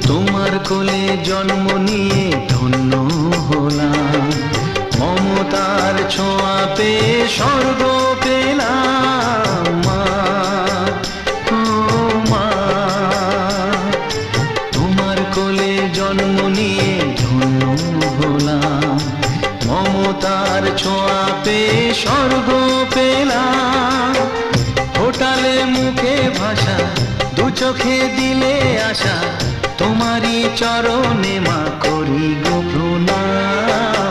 তোমার কোলে জন্ম নিয়ে ধন্য হলাম, মমতার ছোঁয়া পেয়ে স্বর্গ পেলাম। মা, ও মা, তোমার কোলে জন্ম নিয়ে ধন্য হলাম, মমতার ছোঁয়া পেয়ে স্বর্গ পেলাম। ফোটালে মুখে ভাষা, দু চোখে দিলে আশা, তোমারই চরণে মা করি গো প্রণাম।